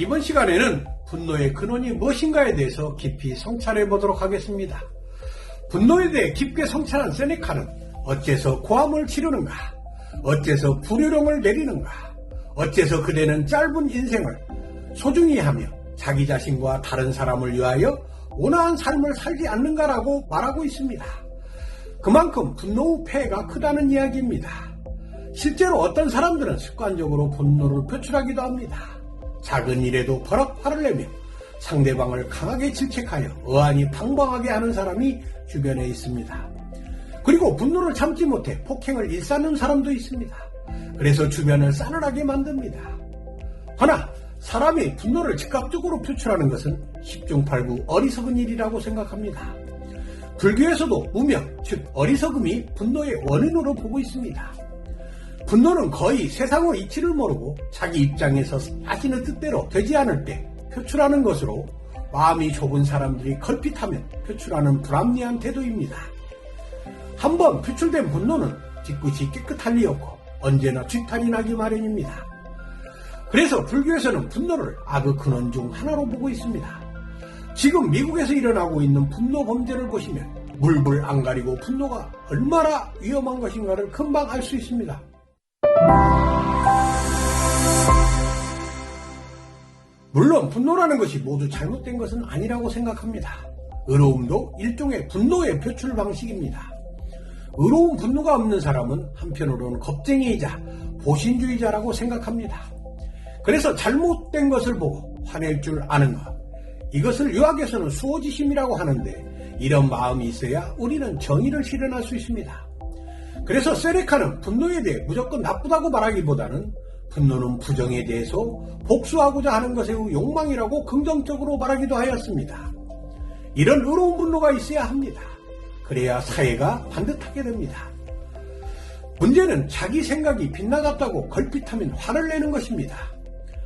이번 시간에는 분노의 근원이 무엇인가에 대해서 깊이 성찰해 보도록 하겠습니다. 분노에 대해 깊게 성찰한 세네카는 어째서 고함을 지르는가? 어째서 불효령을 내리는가? 어째서 그대는 짧은 인생을 소중히 하며 자기 자신과 다른 사람을 위하여 온화한 삶을 살지 않는가라고 말하고 있습니다. 그만큼 분노 후 폐해가 크다는 이야기입니다. 실제로 어떤 사람들은 습관적으로 분노를 표출하기도 합니다. 작은 일에도 버럭 화를 내며 상대방을 강하게 질책하여 어안이 방방하게 하는 사람이 주변에 있습니다. 그리고 분노를 참지 못해 폭행을 일삼는 사람도 있습니다. 그래서 주변을 싸늘하게 만듭니다. 허나 사람이 분노를 즉각적으로 표출하는 것은 10중 8구 어리석은 일이라고 생각합니다. 불교에서도 무명, 즉 어리석음이 분노의 원인으로 보고 있습니다. 분노는 거의 세상의 이치를 모르고 자기 입장에서 자신의 뜻대로 되지 않을 때 표출하는 것으로 마음이 좁은 사람들이 걸핏하면 표출하는 불합리한 태도입니다. 한번 표출된 분노는 뒤끝이 깨끗할 리 없고 언제나 뒤탈이 나기 마련입니다. 그래서 불교에서는 분노를 악의 근원 중 하나로 보고 있습니다. 지금 미국에서 일어나고 있는 분노 범죄를 보시면 물불 안 가리고 분노가 얼마나 위험한 것인가를 금방 알 수 있습니다. 물론 분노라는 것이 모두 잘못된 것은 아니라고 생각합니다. 의로움도 일종의 분노의 표출 방식입니다. 의로운 분노가 없는 사람은 한편으로는 겁쟁이이자 보신주의자라고 생각합니다. 그래서 잘못된 것을 보고 화낼 줄 아는 것, 이것을 유학에서는 수호지심이라고 하는데 이런 마음이 있어야 우리는 정의를 실현할 수 있습니다. 그래서 세네카는 분노에 대해 무조건 나쁘다고 말하기보다는 분노는 부정에 대해서 복수하고자 하는 것의 욕망이라고 긍정적으로 말하기도 하였습니다. 이런 의로운 분노가 있어야 합니다. 그래야 사회가 반듯하게 됩니다. 문제는 자기 생각이 빗나갔다고 걸핏하면 화를 내는 것입니다.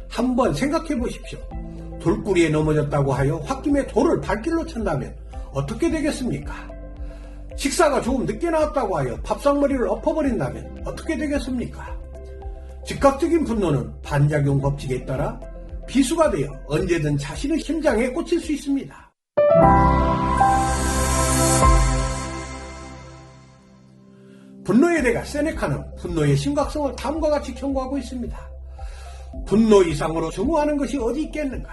한번 생각해 보십시오. 돌구리에 넘어졌다고 하여 홧김에 돌을 발길로 찬다면 어떻게 되겠습니까? 식사가 조금 늦게 나왔다고 하여 밥상머리를 엎어버린다면 어떻게 되겠습니까? 즉각적인 분노는 반작용 법칙에 따라 비수가 되어 언제든 자신의 심장에 꽂힐 수 있습니다. 분노에 대해 세네카는 분노의 심각성을 다음과 같이 경고하고 있습니다. 분노 이상으로 증오하는 것이 어디 있겠는가?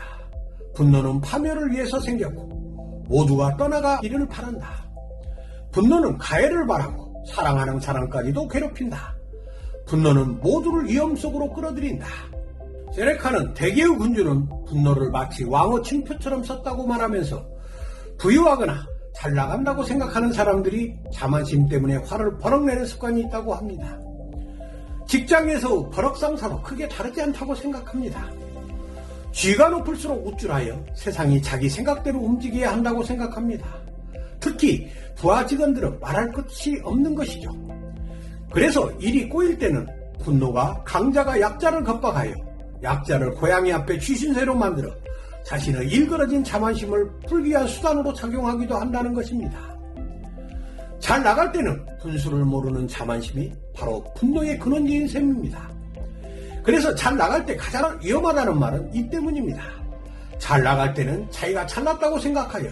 분노는 파멸을 위해서 생겼고 모두가 떠나가기를 바란다. 분노는 가해를 바라고 사랑하는 사람까지도 괴롭힌다. 분노는 모두를 위험 속으로 끌어들인다. 세네카는 대개의 군주는 분노를 마치 왕의 징표처럼 썼다고 말하면서 부유하거나 잘 나간다고 생각하는 사람들이 자만심 때문에 화를 버럭 내는 습관이 있다고 합니다. 직장에서 버럭상사도 크게 다르지 않다고 생각합니다. 쥐가 높을수록 우쭐하여 세상이 자기 생각대로 움직여야 한다고 생각합니다. 특히 부하 직원들은 말할 것이 없는 것이죠. 그래서 일이 꼬일 때는 분노가 강자가 약자를 겁박하여 약자를 고양이 앞에 쥐신새로 만들어 자신의 일그러진 자만심을 풀기 위한 수단으로 작용하기도 한다는 것입니다. 잘 나갈 때는 분수를 모르는 자만심이 바로 분노의 근원인 셈입니다. 그래서 잘 나갈 때 가장 위험하다는 말은 이 때문입니다. 잘 나갈 때는 자기가 잘났다고 생각하여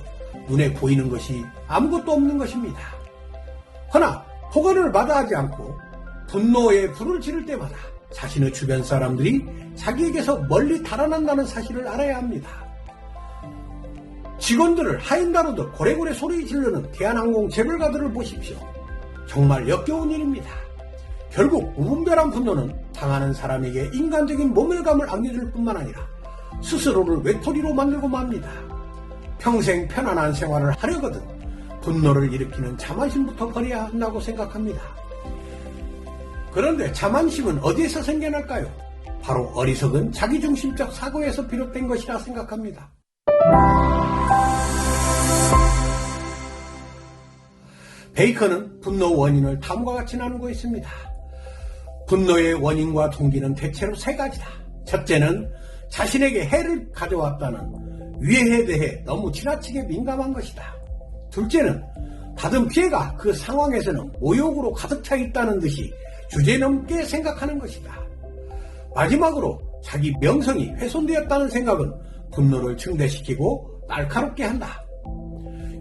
눈에 보이는 것이 아무것도 없는 것입니다. 허나 폭언을 마다하지 않고 분노에 불을 지를 때마다 자신의 주변 사람들이 자기에게서 멀리 달아난다는 사실을 알아야 합니다. 직원들을 하인다루듯 고래고래 소리 지르는 대한항공 재벌가들을 보십시오. 정말 역겨운 일입니다. 결국 무분별한 분노는 당하는 사람에게 인간적인 모멸감을 안겨줄 뿐만 아니라 스스로를 외톨이로 만들고 맙니다. 평생 편안한 생활을 하려거든 분노를 일으키는 자만심부터 버려야 한다고 생각합니다. 그런데 자만심은 어디에서 생겨날까요? 바로 어리석은 자기중심적 사고에서 비롯된 것이라 생각합니다. 베이컨은 분노 원인을 다음과 같이 나누고 있습니다. 분노의 원인과 동기는 대체로 세 가지다. 첫째는 자신에게 해를 가져왔다는 위해에 대해 너무 지나치게 민감한 것이다. 둘째는 받은 피해가 그 상황에서는 모욕으로 가득 차 있다는 듯이 주제넘게 생각하는 것이다. 마지막으로 자기 명성이 훼손되었다는 생각은 분노를 증대시키고 날카롭게 한다.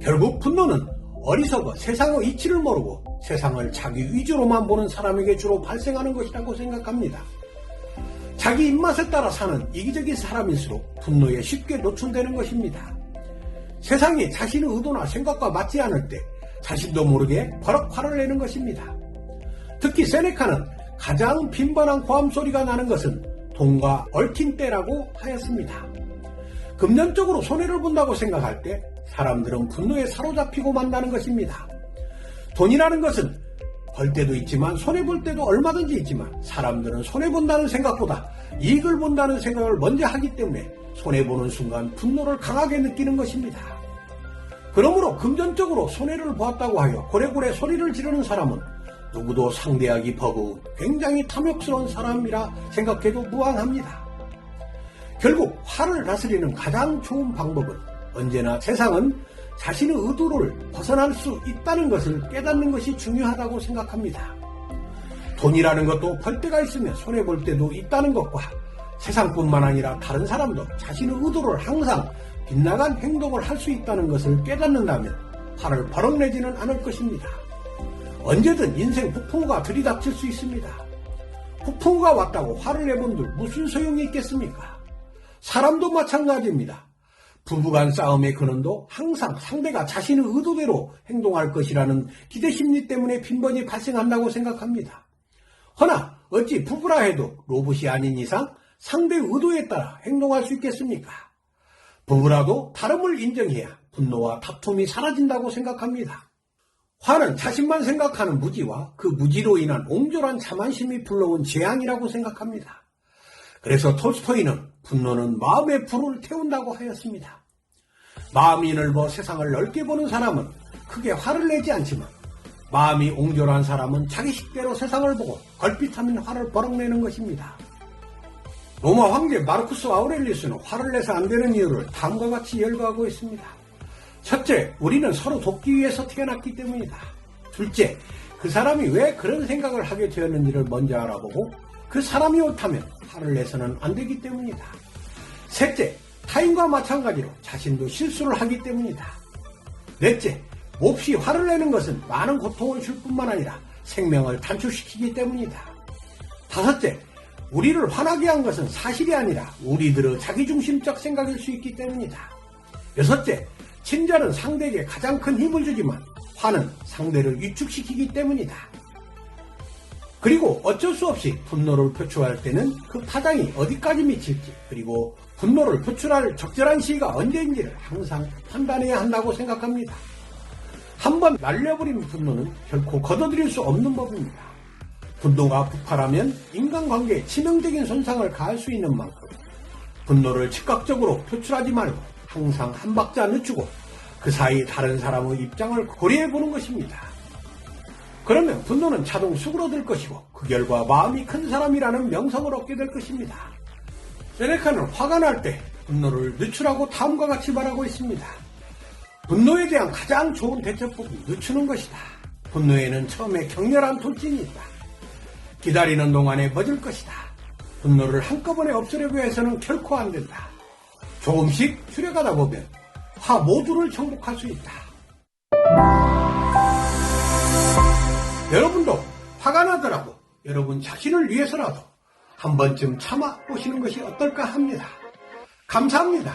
결국 분노는 어리석어 세상의 이치를 모르고 세상을 자기 위주로만 보는 사람에게 주로 발생하는 것이라고 생각합니다. 자기 입맛에 따라 사는 이기적인 사람일수록 분노에 쉽게 노출되는 것입니다. 세상이 자신의 의도나 생각과 맞지 않을 때 자신도 모르게 버럭 화를 내는 것입니다. 특히 세네카는 가장 빈번한 고함 소리가 나는 것은 돈과 얽힌 때라고 하였습니다. 금전적으로 손해를 본다고 생각할 때 사람들은 분노에 사로잡히고 만다는 것입니다. 돈이라는 것은 벌 때도 있지만 손해볼 때도 얼마든지 있지만 사람들은 손해본다는 생각보다 이익을 본다는 생각을 먼저 하기 때문에 손해보는 순간 분노를 강하게 느끼는 것입니다. 그러므로 금전적으로 손해를 보았다고 하여 고래고래 소리를 지르는 사람은 누구도 상대하기 버거운 굉장히 탐욕스러운 사람이라 생각해도 무방합니다. 결국 화를 다스리는 가장 좋은 방법은 언제나 세상은 자신의 의도를 벗어날 수 있다는 것을 깨닫는 것이 중요하다고 생각합니다. 돈이라는 것도 벌 때가 있으면 손해볼 때도 있다는 것과 세상뿐만 아니라 다른 사람도 자신의 의도를 항상 빗나간 행동을 할 수 있다는 것을 깨닫는다면 화를 버럭 내지는 않을 것입니다. 언제든 인생 폭풍우가 들이닥칠 수 있습니다. 폭풍우가 왔다고 화를 내본들 무슨 소용이 있겠습니까? 사람도 마찬가지입니다. 부부간 싸움의 근원도 항상 상대가 자신의 의도대로 행동할 것이라는 기대심리 때문에 빈번히 발생한다고 생각합니다. 허나 어찌 부부라 해도 로봇이 아닌 이상 상대의 의도에 따라 행동할 수 있겠습니까? 부부라도 다름을 인정해야 분노와 다툼이 사라진다고 생각합니다. 화는 자신만 생각하는 무지와 그 무지로 인한 옹졸한 자만심이 불러온 재앙이라고 생각합니다. 그래서 톨스토이는 분노는 마음의 불을 태운다고 하였습니다. 마음이 넓어 세상을 넓게 보는 사람은 크게 화를 내지 않지만 마음이 옹졸한 사람은 자기 식대로 세상을 보고 걸핏하면 화를 버럭 내는 것입니다. 로마 황제 마르쿠스 아우렐리우스는 화를 내서 안 되는 이유를 다음과 같이 열거하고 있습니다. 첫째, 우리는 서로 돕기 위해서 태어났기 때문이다. 둘째, 그 사람이 왜 그런 생각을 하게 되었는지를 먼저 알아보고 그 사람이 옳다면 화를 내서는 안 되기 때문이다. 셋째, 타인과 마찬가지로 자신도 실수를 하기 때문이다. 넷째, 몹시 화를 내는 것은 많은 고통을 줄 뿐만 아니라 생명을 단축시키기 때문이다. 다섯째, 우리를 화나게 한 것은 사실이 아니라 우리들의 자기중심적 생각일 수 있기 때문이다. 여섯째, 친절은 상대에게 가장 큰 힘을 주지만 화는 상대를 위축시키기 때문이다. 그리고 어쩔 수 없이 분노를 표출할 때는 그 파장이 어디까지 미칠지 그리고 분노를 표출할 적절한 시기가 언제인지를 항상 판단해야 한다고 생각합니다. 한번 날려버린 분노는 결코 걷어들일 수 없는 법입니다. 분노가 폭발하면 인간관계에 치명적인 손상을 가할 수 있는 만큼 분노를 즉각적으로 표출하지 말고 항상 한 박자 늦추고 그 사이 다른 사람의 입장을 고려해보는 것입니다. 그러면 분노는 자동 수그러들 것이고 그 결과 마음이 큰 사람이라는 명성을 얻게 될 것입니다. 세네카는 화가 날 때 분노를 늦추라고 다음과 같이 말하고 있습니다. 분노에 대한 가장 좋은 대처법은 늦추는 것이다. 분노에는 처음에 격렬한 돌진이 있다. 기다리는 동안에 멎을 것이다. 분노를 한꺼번에 없애려고 해서는 결코 안 된다. 조금씩 줄여가다 보면 화 모두를 정복할 수 있다. 여러분도 화가 나더라도 여러분 자신을 위해서라도 한 번쯤 참아보시는 것이 어떨까 합니다. 감사합니다.